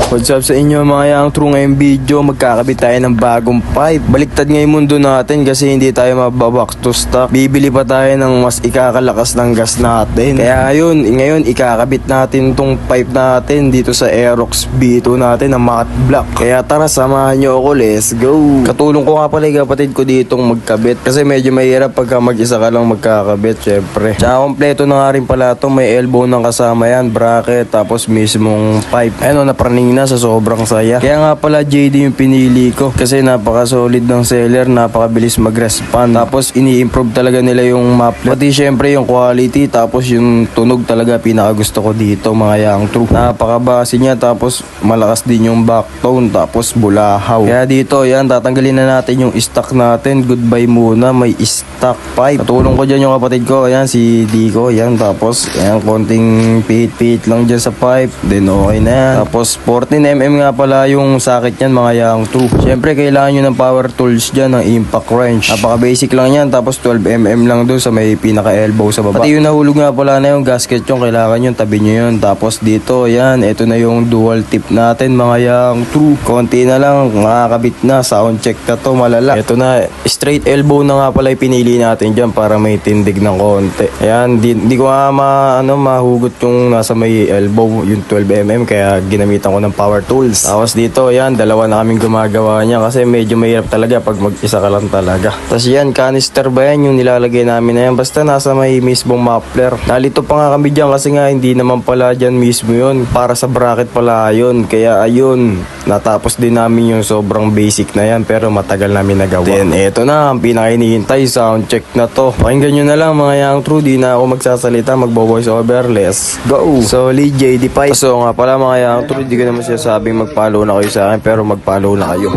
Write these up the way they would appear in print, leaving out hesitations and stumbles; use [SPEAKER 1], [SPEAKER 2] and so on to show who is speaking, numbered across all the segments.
[SPEAKER 1] What's up sa inyo mga yang true, ngayong video magkakabit tayo ng bagong pipe. Baliktad ngayong mundo natin kasi hindi tayo mababack to stock. Bibili pa tayo ng mas ikakalakas ng gas natin. Kaya ngayon ikakabit natin tong pipe natin dito sa Aerox B2 natin na matte black. Kaya tara, samahan nyo ako, let's go. Katulong ko nga pala yung kapatid ko ditong magkabit kasi medyo mahirap pagka mag-isa ka lang magkakabit, syempre. Tsaka kompleto na nga rin pala to, may elbow ng kasama yan, bracket, tapos mismong pipe. Ayun, napraning na sa sobrang saya. Kaya nga pala JD yung pinili ko kasi napaka-solid ng seller, napakabilis mag-respond. Tapos ini-improve talaga nila yung maplet. Pati syempre yung quality, tapos yung tunog talaga pinakagusto ko dito mga yang true. Napakabase niya, tapos malakas din yung backtone, tapos bulahaw. Kaya dito, yan, tatanggalin na natin yung stock natin. Goodbye muna, may stock pipe. Natulong ko dyan yung kapatid ko, yan, si Dico, yan. Tapos, yan, konting pihit-pihit lang dyan sa pipe. Then okay na yan. Tapos 14mm nga pala yung sakit niyan mga yang true. Syempre kailangan nyo ng power tools dyan, ng impact wrench. Napaka basic lang yan, tapos 12mm lang dun sa may pinaka elbow sa baba. Pati yung nahulog nga pala na yung gasket yung kailangan yung tabi nyo yun. Tapos dito, yan, ito na yung dual tip natin mga yang true. Konti na lang, makakabit na, sound check na to, malala. Ito na, straight elbow na nga pala yung pinili natin dyan para may tindig ng konti. Ayan, di ko nga mahugot yung nasa may elbow, yung 12mm, kaya ginamitan ko ng power tools. Tapos dito, yan, dalawa na kaming gumagawa niya kasi medyo mahirap talaga pag mag-isa ka lang talaga. Tapos yan, canister ba yan yung nilalagay namin na yan? Basta nasa may mismong muffler. Nalito pa nga kami dyan kasi nga hindi naman pala dyan mismo yun. Para sa bracket pala yun. Kaya ayun, natapos din namin yung sobrang basic na yan pero matagal namin nagawa. Then eto na, ang pinakainihintay, sound check na to. Pakinggan nyo na lang mga yang true, di na ako magsasalita, magbo-voice over. Let's go! Solid JD Pipe. So nga pala mga yang true, di ko naman sinasabing mag-follow na kayo sa akin, pero mag-follow na kayo.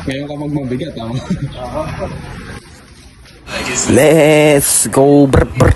[SPEAKER 2] Ngayon ka magmabigat, ha?
[SPEAKER 1] Let's go, brr.